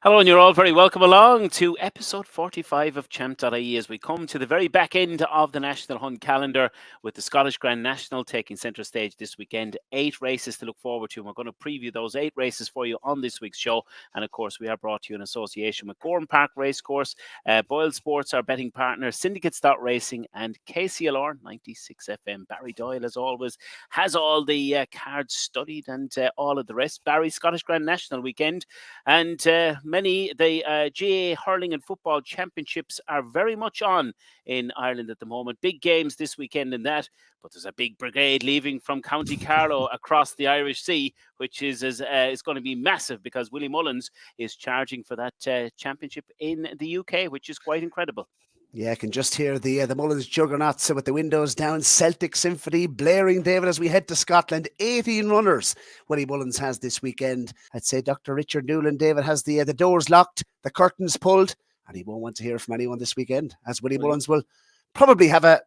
Hello, and you're all very welcome along to episode 45 of Champ.ie as we come to the very back end of the National Hunt calendar with the Scottish Grand National taking centre stage this weekend. 8 races to look forward to, and we're going to preview those 8 races for you on this week's show. And of course, we are brought to you in association with Gorham Park Racecourse, Boyle Sports, our betting partner, Syndicate Racing, and KCLR 96 FM. Barry Doyle, as always, has all the cards studied and all of the rest. Barry, Scottish Grand National weekend, and the GA hurling and football championships are very much on in Ireland at the moment. Big games this weekend in that, but there's a big brigade leaving from County Carlow across the Irish Sea, which is going to be massive because Willie Mullins is charging for that championship in the UK, which is quite incredible. Yeah, I can just hear the Mullins juggernauts with the windows down, Celtic Symphony blaring, David, as we head to Scotland. 18 runners Willie Mullins has this weekend. I'd say Dr. Richard Doyle and David has the doors locked, the curtains pulled, and he won't want to hear from anyone this weekend, as Willie Mullins will probably have a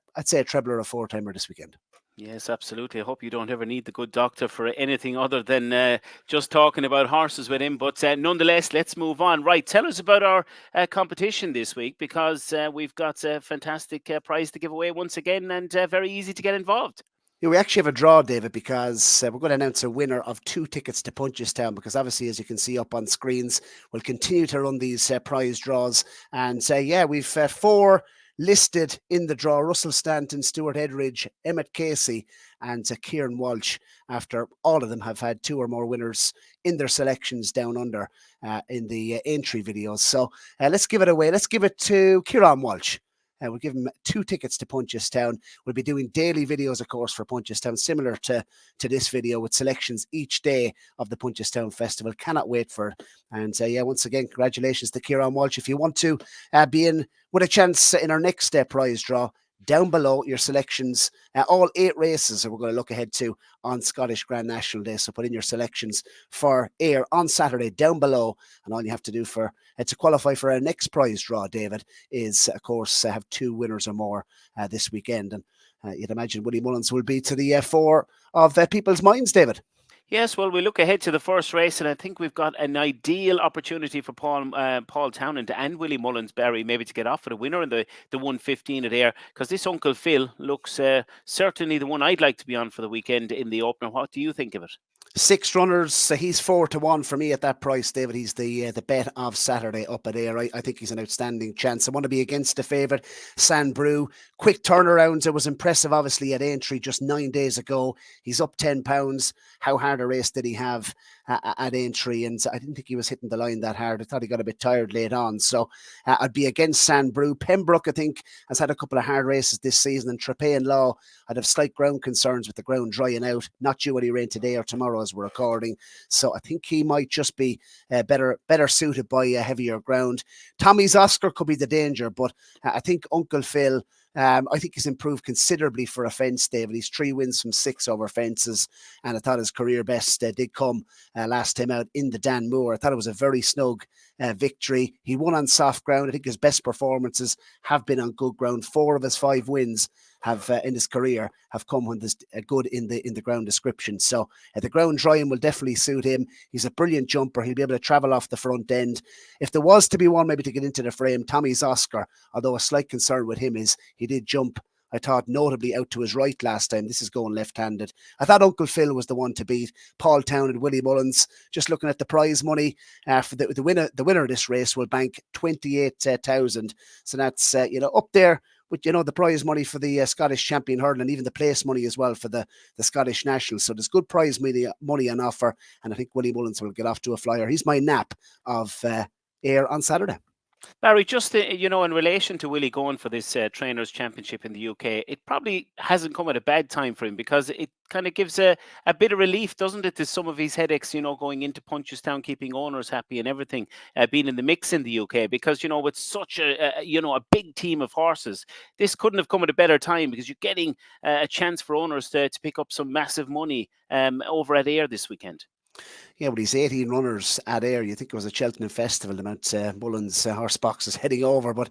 treble or a four-timer this weekend. Yes, absolutely. I hope you don't ever need the good doctor for anything other than just talking about horses with him. But nonetheless, let's move on. Right, tell us about our competition this week, because we've got a fantastic prize to give away once again, and very easy to get involved. Yeah, we actually have a draw, David, because we're going to announce a winner of 2 tickets to Punchestown, because obviously, as you can see up on screens, we'll continue to run these prize draws. And we've 4 listed in the draw: Russell Stanton, Stuart Edridge, Emmett Casey, and Kieran Walsh, after all of them have had 2 or more winners in their selections down under in the entry videos. So let's give it away. Let's give it to Kieran Walsh. We'll give him 2 tickets to Punchestown. We'll be doing daily videos, of course, for Punchestown, similar to this video, with selections each day of the Punchestown Festival. Cannot wait for it. And once again, congratulations to Kieran Walsh. If you want to be in with a chance in our next prize draw, down below your selections, all 8 races we're going to look ahead to on Scottish Grand National Day. So put in your selections for Ayr on Saturday down below, and all you have to do to qualify for our next prize draw, David, is of course have 2 winners or more this weekend. And you'd imagine Willie Mullins will be to the fore of people's minds, David. Yes, well, we look ahead to the first race, and I think we've got an ideal opportunity for Paul Townend and Willie Mullins, Barry, maybe to get off with a winner in the 1:15 at Ayr, because this Uncle Phil looks certainly the one I'd like to be on for the weekend in the opener. What do you think of it? 6 runners, he's 4-1 for me at that price, David. He's the bet of Saturday up at Ayr. I think he's an outstanding chance. I want to be against the favourite, Sandbrew. Quick turnarounds. It was impressive, obviously, at Aintree just 9 days ago. He's up 10 pounds. How hard a race did he have at Aintree? And I didn't think he was hitting the line that hard. I thought he got a bit tired late on. So I'd be against Sandbrew. Pembroke, I think, has had a couple of hard races this season. And Trepain Law, I'd have slight ground concerns with the ground drying out. Not due any rain today or tomorrow as we're recording. So I think he might just be better suited by heavier ground. Tommy's Oscar could be the danger, but I think Uncle Phil, I think he's improved considerably for a fence, David. He's 3 wins from 6 over fences, and I thought his career best did come last time out in the Dan Moore. I thought it was a very snug victory. He won on soft ground. I think his best performances have been on good ground. 4 of his 5 wins have in his career have come when there's good in the ground description. So the ground drying will definitely suit him. He's a brilliant jumper. He'll be able to travel off the front end. If there was to be one maybe to get into the frame, Tommy's Oscar, although a slight concern with him is he did jump, I thought, notably out to his right last time. This is going left-handed. I thought Uncle Phil was the one to beat. Paul Townend, Willie Mullins. Just looking at the prize money for the winner of this race will bank 28,000. So that's up there with the prize money for the Scottish champion hurdle, and even the place money as well for the Scottish National. So there's good prize money on offer, and I think Willie Mullins will get off to a flyer. He's my nap of Ayr on Saturday. Barry, just in relation to Willie going for this Trainers' Championship in the UK, it probably hasn't come at a bad time for him, because it kind of gives a bit of relief, doesn't it, to some of his headaches, going into Punchestown, keeping owners happy and everything, being in the mix in the UK, because, with such a big team of horses, this couldn't have come at a better time, because you're getting a chance for owners to pick up some massive money over at Ayr this weekend. Yeah, but he's 18 runners at Ayr. You think it was a Cheltenham festival, the amount Mullins horse box is heading over. But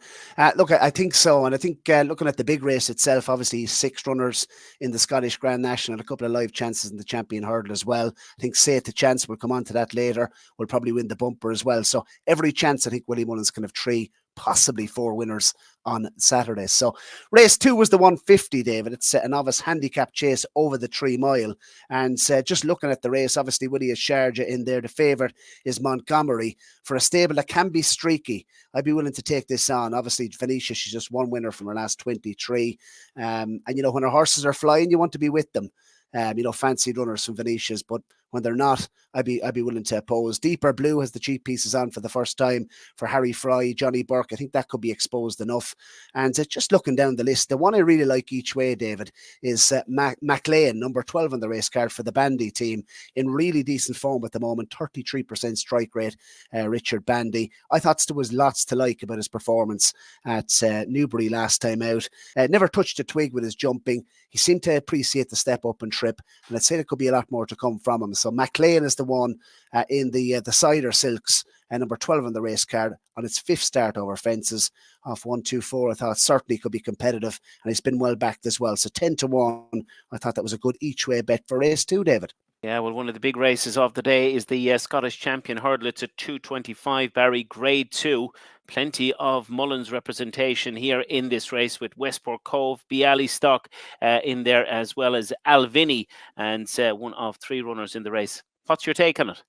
look, I think so. And I think looking at the big race itself, obviously 6 runners in the Scottish Grand National, a couple of live chances in the Champion Hurdle as well. I think Say It to Chance, we'll come on to that later, will probably win the bumper as well. So every chance, I think Willie Mullins can have 3, possibly 4 winners on Saturday. So race 2 was the 150, David. It's a novice handicap chase over the 3 mile. And just looking at the race, obviously Willie is Sharjah in there. The favourite is Montgomery for a stable that can be streaky. I'd be willing to take this on. Obviously, Venetia, she's just one winner from her last 23. And, you know, when her horses are flying, you want to be with them. You know, fancied runners from Venetia's, but when they're not, I'd be willing to oppose. Deeper Blue has the cheap pieces on for the first time for Harry Fry, Johnny Burke. I think that could be exposed enough. And just looking down the list, the one I really like each way, David, is MacLean, number 12 on the race card for the Bandy team, in really decent form at the moment, 33% strike rate, Richard Bandy. I thought there was lots to like about his performance at Newbury last time out. Never touched a twig with his jumping. He seemed to appreciate the step up and trip, and I'd say there could be a lot more to come from him. So MacLean is the one in the Cider Silks, number 12 on the race card, on its 5th start over fences off 124. I thought certainly could be competitive, and he's been well backed as well. So 10-1, I thought that was a good each way bet for race 2, David. Yeah, well, one of the big races of the day is the Scottish Champion Hurdle. It's a 225, Barry, Grade 2. Plenty of Mullins representation here in this race with Westport Cove, Bialystock in there, as well as Alvini, and one of 3 runners in the race. What's your take on it?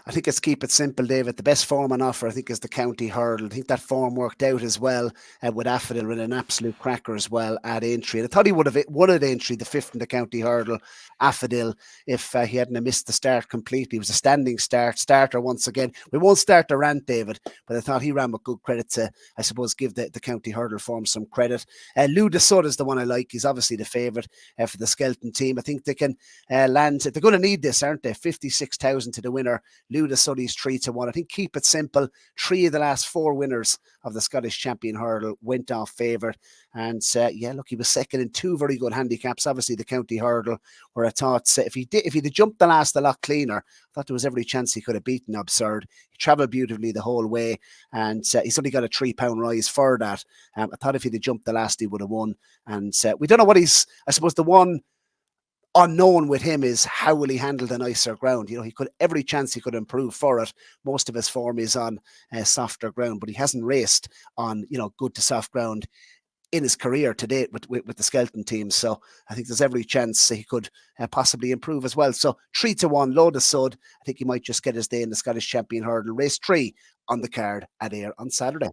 I think it's keep it simple, David. The best form on offer, I think, is the County Hurdle. I think that form worked out as well with Affadil with an absolute cracker as well at Aintree. And I thought he would have won at Aintree, the 5th in the County Hurdle, Affadil, if he hadn't missed the start completely. It was a standing starter once again. We won't start the rant, David, but I thought he ran with good credit to, I suppose, give the County Hurdle form some credit. Lou de Sud is the one I like. He's obviously the favourite for the Skelton team. I think they can land. They're going to need this, aren't they? 56,000 to the winner. Lou de Suddy's 3-1. I think keep it simple. 3 of the last 4 winners of the Scottish Champion Hurdle went off favourite. And yeah, look, he was second in 2 very good handicaps. Obviously, the County Hurdle, where I thought if he'd jumped the last a lot cleaner, I thought there was every chance he could have beaten Absurd. He travelled beautifully the whole way, and he's only got a £3 rise for that. I thought if he'd jumped the last, he would have won. And we don't know what he's, I suppose, the one unknown with him is how will he handle the nicer ground. You know, he could, every chance he could improve for it. Most of his form is on softer ground, but he hasn't raced on, you know, good to soft ground in his career to date with the Skelton team. So I think there's every chance he could possibly improve as well. So 3-1, Lou de Sud. I think he might just get his day in the Scottish Champion Hurdle. Race 3 on the card at Ayr on Saturday.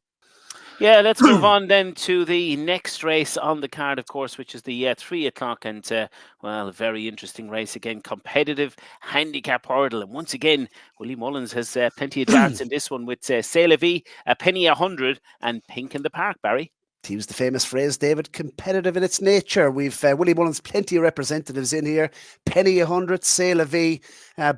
Yeah, let's move on then to the next race on the card, of course, which is the 3 o'clock and, well, a very interesting race again, competitive handicap hurdle. And once again, Willie Mullins has plenty of darts in this one with C'est La Vie, a penny 100 and Pink in the Park, Barry. To use the famous phrase, David, competitive in its nature. We've Willie Mullins, plenty of representatives in here. Penny 100, C'est La Vie,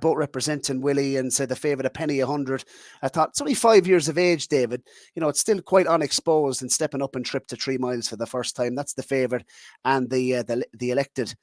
both representing Willie, and said the favourite a penny 100. I thought it's only 5 years of age, David. You know, it's still quite unexposed and stepping up and trip to 3 miles for the first time. That's the favourite, and the elected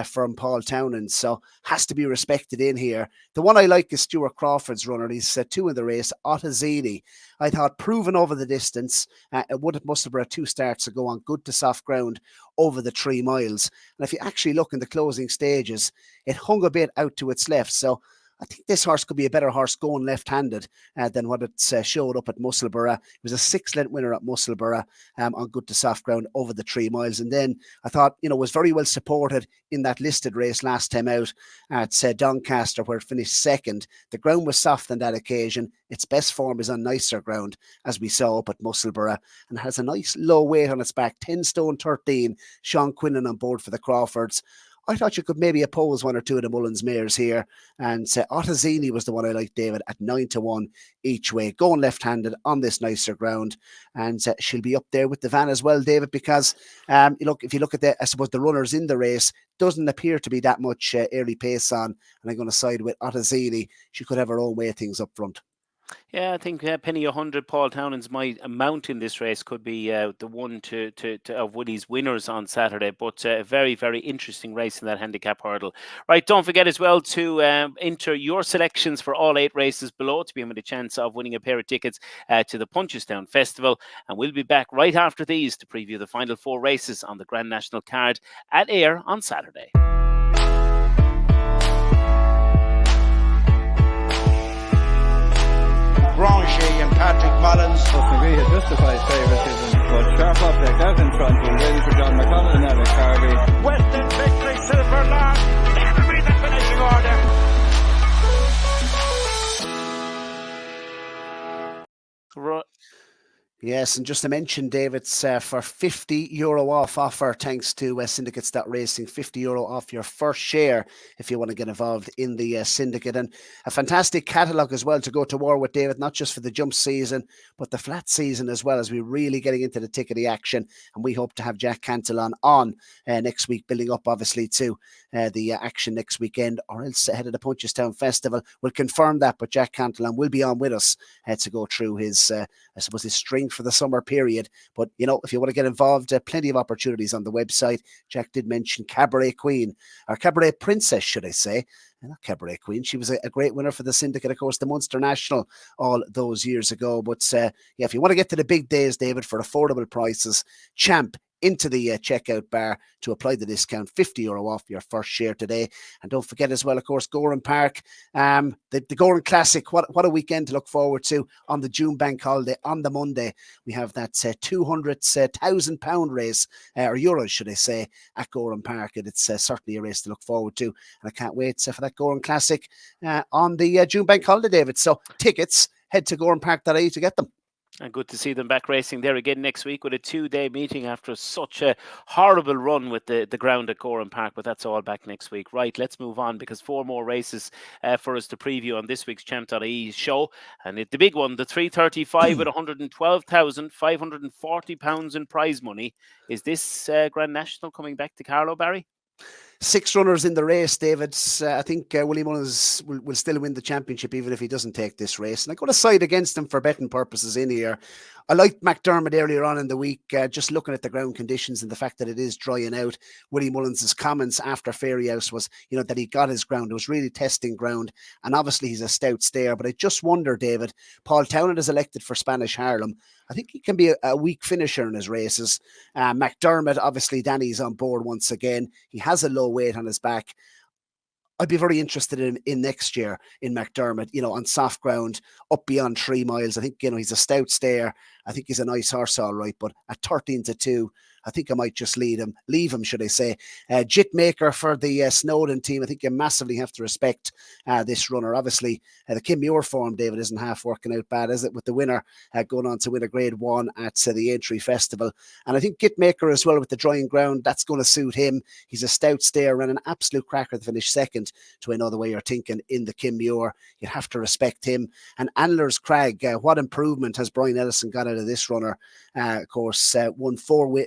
from Paul Townend, so has to be respected in here. The one I like is Stuart Crawford's runner. He's 2 in the race, Ottazini. I thought proven over the distance. It would have must have been 2 starts ago on good to soft ground over the 3 miles. And if you actually look in the closing stages, it hung a bit out to its left. So I think this horse could be a better horse going left-handed than what it showed up at Musselburgh. It was a 6-length winner at Musselburgh on good to soft ground over the 3 miles. And then I thought, you know, was very well supported in that listed race last time out at Doncaster, where it finished second. The ground was soft on that occasion. Its best form is on nicer ground, as we saw up at Musselburgh, and has a nice low weight on its back, 10 stone 13. Sean Quinlan on board for the Crawfords. I thought you could maybe oppose 1 or 2 of the Mullins mares here. And Ottazini was the one I liked, David, at 9-1 each way, going left-handed on this nicer ground. And she'll be up there with the van as well, David, because if you look at the, I suppose, the runners in the race, doesn't appear to be that much early pace on. And I'm going to side with Ottazini. She could have her own way of things up front. Yeah, I think penny 100. Paul Townend's my amount in this race could be the one to of Woody's winners on Saturday. But a very, very interesting race in that handicap hurdle. Right, don't forget as well to enter your selections for all 8 races below to be in with a chance of winning a pair of tickets to the Punchestown Festival. And we'll be back right after these to preview the final 4 races on the Grand National card at Ayr on Saturday. Granchy and Patrick Mullins. McGree had justified favouritism, but sharp object out in front was ready for John McConnell and Alex Harvey. Western victory, Silver Lark. That'll be the finishing order. Yes, and just to mention, David, for €50 off offer, thanks to Syndicates.racing, €50 off your first share if you want to get involved in the syndicate. And a fantastic catalogue as well to go to war with, David, not just for the jump season, but the flat season as well, as we're really getting into the thick of the action. And we hope to have Jack Cantillon on next week, building up, obviously, to the action next weekend, or else ahead of the Punchestown Festival. We'll confirm that, but Jack Cantillon will be on with us to go through his, I suppose, his string for the summer period. But, you know, if you want to get involved, plenty of opportunities on the website. Jack did mention Cabaret Queen, or Cabaret Princess, should I say. Not Cabaret Queen. She was a great winner for the syndicate, of course, the Munster National all those years ago. But yeah, if you want to get to the big days, David, for affordable prices, Champ into the checkout bar to apply the discount, €50 off your first share today. And don't forget as well, of course, Goran Park, the Goran Classic. What a weekend to look forward to on the June bank holiday. On the Monday, we have that £200,000 race, or euros, should I say, at Goran Park. And it's certainly a race to look forward to. And I can't wait for that Goran Classic on the June bank holiday, David. So tickets, head to GoranPark.ie to get them. And good to see them back racing there again next week with a 2-day meeting after such a horrible run with the ground at Goran Park. But that's all back next week. Right, let's move on, because 4 more races for us to preview on this week's Champ.ie show. And the big one, the 335 with £112,540 in prize money. Is this Grand National coming back to Carlow, Barry? 6 runners in the race, David. I think Willie Mullins will still win the championship even if he doesn't take this race. And I'm going to side against him for betting purposes in here. I liked McDermott earlier on in the week, just looking at the ground conditions and the fact that it is drying out. Willie Mullins' comments after Fairyhouse was, you know, that he got his ground. It was really testing ground. And obviously he's a stout stayer. But I just wonder, David, Paul Townend is elected for Spanish Harlem. I think he can be a weak finisher in his races. McDermott, obviously, Danny's on board once again. He has a low weight on his back. I'd be very interested in next year in McDermott, you know, on soft ground, up beyond 3 miles. I think, you know, he's a stout stayer. I think he's a nice horse, all right. But at 13-2, I think I might just leave him, should I say. Jitmaker for the Snowden team. I think you massively have to respect this runner. Obviously, the Kim Muir form, David, isn't half working out bad, is it? With the winner going on to win a Grade 1 at the Aintree Festival. And I think Jitmaker as well with the drying ground, that's going to suit him. He's a stout stayer and an absolute cracker to finish second, to I know the way you're thinking, in the Kim Muir. You have to respect him. And Antlers Crag, what improvement has Brian Ellison got out of this runner? Of course, won four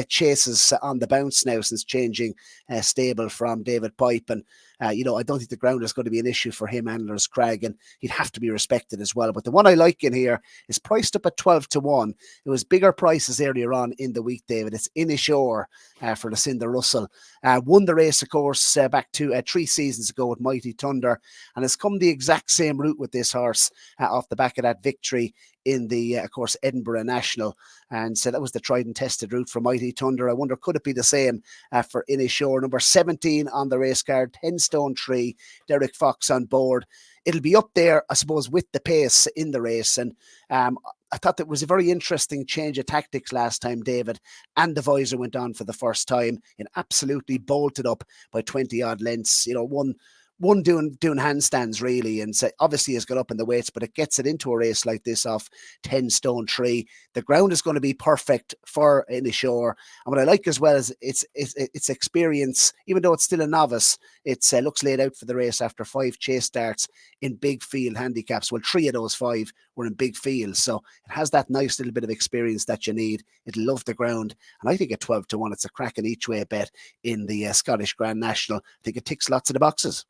chases on the bounce now since changing stable from David Pipe. And, you know, I don't think the ground is going to be an issue for him, Antlers Crag, and he'd have to be respected as well. But the one I like in here is priced up at 12-1. It was bigger prices earlier on in the week, David. It's Inishore for the Cinder Russell. Won the race, of course, back to 3 seasons ago with Mighty Thunder, and has come the exact same route with this horse off the back of that victory in the, of course, Edinburgh National. And so that was the tried and tested route for Mighty Thunder. I wonder, could it be the same for Inishore? Number 17 on the race card, 10 stone 3, Derek Fox on board. It'll be up there, I suppose, with the pace in the race. And I thought that was a very interesting change of tactics last time, David. And the visor went on for the first time and absolutely bolted up by 20 odd lengths. You know, one doing handstands really, and so obviously has got up in the weights, but it gets it into a race like this off 10 stone 3. The ground is going to be perfect for Inishore. And what I like as well is its experience, even though it's still a novice. It looks laid out for the race after 5 chase starts in big field handicaps. Well, 3 of those 5 were in big fields, so it has that nice little bit of experience that you need. It'll love the ground, and I think at 12-1, it's a cracking each way bet in the Scottish Grand National. I think it ticks lots of the boxes.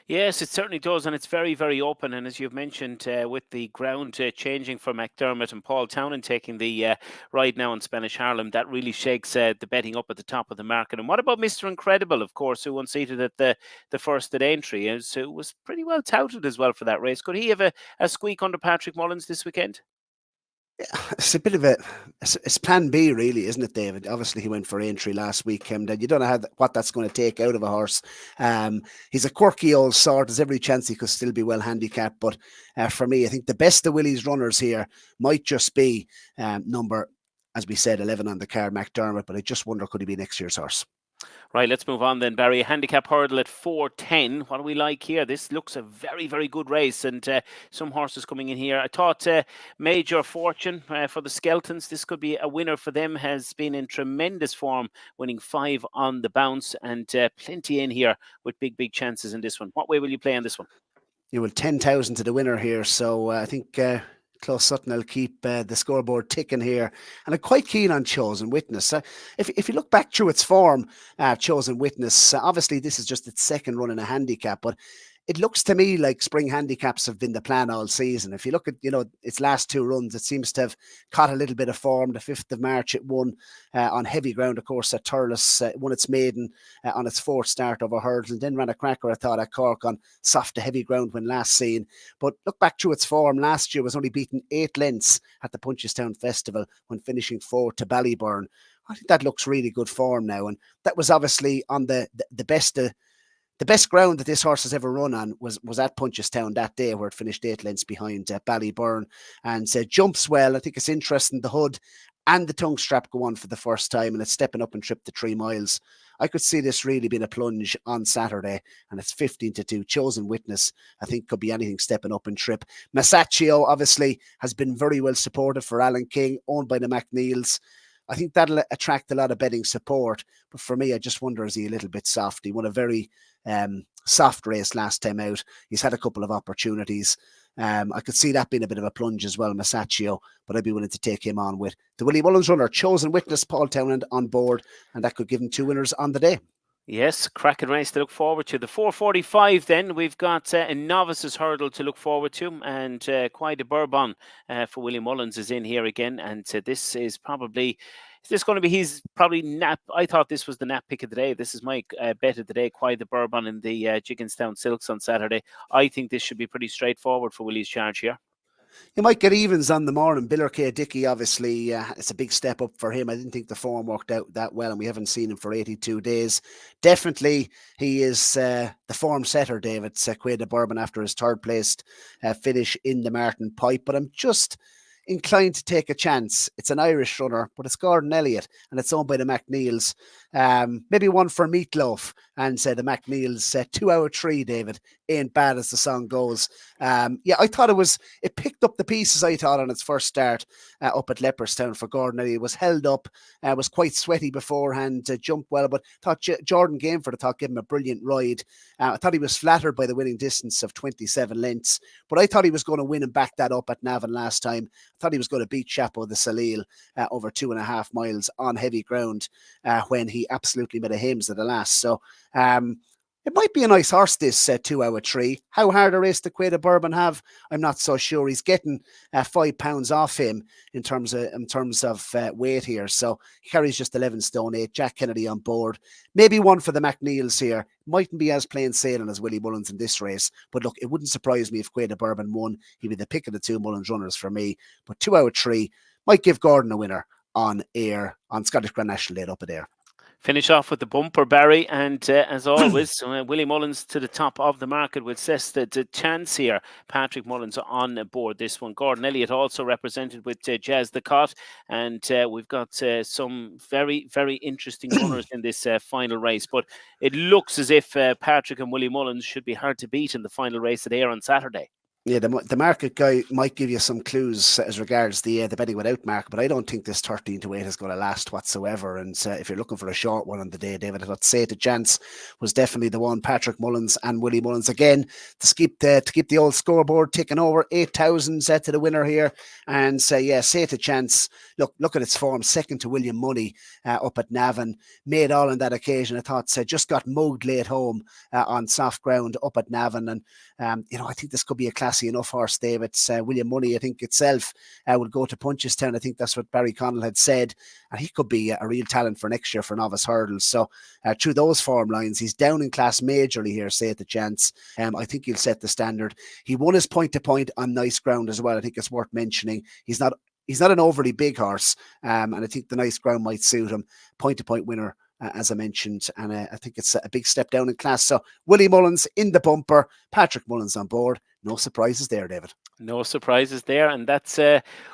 Yes, it certainly does, and it's very, very open. And as you've mentioned, with the ground changing for McDermott and Paul Townend taking the ride now in Spanish Harlem, that really shakes the betting up at the top of the market. And what about Mr. Incredible, of course, who unseated at the first at Aintree, who was pretty well touted as well for that race? Could he have a squeak under Patrick Mullins this weekend? It's a bit of it's plan B, really, isn't it, David? Obviously, he went for Aintree last week. That you don't know what that's going to take out of a horse. He's a quirky old sort. There's every chance he could still be well handicapped. But for me, I think the best of Willie's runners here might just be number, as we said, 11 on the card, McDermott. But I just wonder, could he be next year's horse? Right, let's move on then, Barry. Handicap hurdle at 4:10. What do we like here? This looks a very, very good race, and some horses coming in here. I thought Major Fortune for the Skeltons. This could be a winner for them. Has been in tremendous form, winning 5 on the bounce, and plenty in here with big, big chances in this one. What way will you play on this one? You will 10,000 to the winner here, so I think Close Sutton will keep the scoreboard ticking here. And I'm quite keen on Chosen Witness. If you look back through its form, Chosen Witness, obviously this is just its second run in a handicap, but it looks to me like spring handicaps have been the plan all season. If you look at, its last 2 runs, it seems to have caught a little bit of form. The 5th of March, it won on heavy ground, of course, at Thurles. It won its maiden on its 4th start over hurdles, and then ran a cracker, I thought, at Cork on soft to heavy ground when last seen. But look back through its form. Last year was only beaten 8 lengths at the Punchestown Festival when finishing 4th to Ballyburn. I think that looks really good form now. And that was obviously on the best the best ground that this horse has ever run on was at Punchestown that day, where it finished 8 lengths behind Ballyburn, and jumps well. I think it's interesting. The hood and the tongue strap go on for the first time, and it's stepping up and trip the 3 miles. I could see this really being a plunge on Saturday, and it's 15-2. Chosen Witness, I think, could be anything stepping up and trip. Masaccio, obviously, has been very well supported for Alan King, owned by the McNeils. I think that'll attract a lot of betting support. But for me, I just wonder, is he a little bit soft? He won a very soft race last time out. He's had a couple of opportunities. I could see that being a bit of a plunge as well, Masaccio, but I'd be willing to take him on with the Willie Mullins runner, Chosen Witness, Paul Townend on board, and that could give him 2 winners on the day. Yes, cracking race to look forward to. The 4:45 then, we've got a novices hurdle to look forward to, and quite a Bourbon for Willie Mullins is in here again, and this is probably... Is this going to be his probably nap? I thought this was the nap pick of the day. This is my bet of the day, quite the Bourbon in the Jigginstown Silks on Saturday. I think this should be pretty straightforward for Willie's charge here. You might get evens on the morning. Biller K. Dickey, obviously, it's a big step up for him. I didn't think the form worked out that well, and we haven't seen him for 82 days. Definitely, he is the form setter, David. Quaid Bourbon after his 3rd placed finish in the Martin Pipe. But I'm just inclined to take a chance. It's an Irish runner, but it's Gordon Elliott, and it's owned by the McNeils. Maybe one for Meatloaf, and the McNeils 2 out of 3, David. Ain't bad, as the song goes. I thought it picked up the pieces, I thought, on its first start up at Leopardstown for Gordon Elliott. It was held up, was quite sweaty beforehand, jumped well, but thought Jordan Gameford, I thought, gave him a brilliant ride. I thought he was flattered by the winning distance of 27 lengths, but I thought he was going to win and back that up at Navan last time. I thought he was going to beat Chapeau de Salil over 2.5 miles on heavy ground when he absolutely made a Hames at the last. So it might be a nice horse, this 2 out of 3. How hard a race the Quaid Bourbon have, I'm not so sure. He's getting 5 pounds off him in terms of weight here. So he carries just 11 stone 8. Jack Kennedy on board. Maybe one for the McNeils here. Mightn't be as plain sailing as Willie Mullins in this race. But look, it wouldn't surprise me if Quaid Bourbon won. He'd be the pick of the 2 Mullins runners for me. But 2 out of 3 might give Gordon a winner on air on Scottish Grand National Day up at Ayr. Finish off with the bumper, Barry, and as always, Willie Mullins to the top of the market with the chance here. Patrick Mullins on board this one. Gordon Elliott also represented with Jazz the Cot, and we've got some very, very interesting runners in this final race. But it looks as if Patrick and Willie Mullins should be hard to beat in the final race at Ayr on Saturday. Yeah, the market guy might give you some clues as regards the betting without market, but I don't think this 13 to 8 is going to last whatsoever. And if you're looking for a short one on the day, David, I thought AntePost was definitely the one. Patrick Mullins and Willie Mullins again to keep the old scoreboard ticking over. 8,000 set to the winner here, and AntePost. Look at its form, second to William Money up at Navan, made all on that occasion. I thought just got mugged late home on soft ground up at Navan, and I think this could be a classy enough horse, David. William Money, I think itself would go to Punchestown. I think that's what Barry Connell had said, and he could be a real talent for next year for novice hurdles. So through those form lines, he's down in class majorly here, AntePost. I think he'll set the standard. He won his point to point on nice ground as well. I think it's worth mentioning. He's not an overly big horse, and I think the nice ground might suit him. Point to point winner, as I mentioned, and I think it's a big step down in class. So Willie Mullins in the bumper, Patrick Mullins on board. No surprises there, David. No surprises there, and that's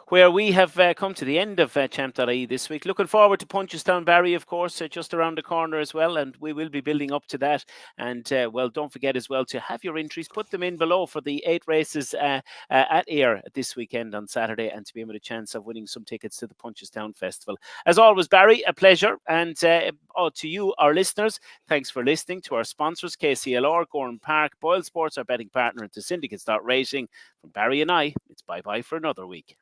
where we have come to the end of Champ.ie this week. Looking forward to Punchestown, Barry, of course, just around the corner as well, and we will be building up to that. And don't forget as well to have your entries, put them in below for the 8 races at Ayr this weekend on Saturday, and to be able a chance of winning some tickets to the Punchestown Festival. As always, Barry, a pleasure, and to you, our listeners, thanks for listening. To our sponsors, KCLR, Gorham Park, Boyle Sports, our betting partner, and to Syndicate Racing. From Barry and I, it's bye-bye for another week.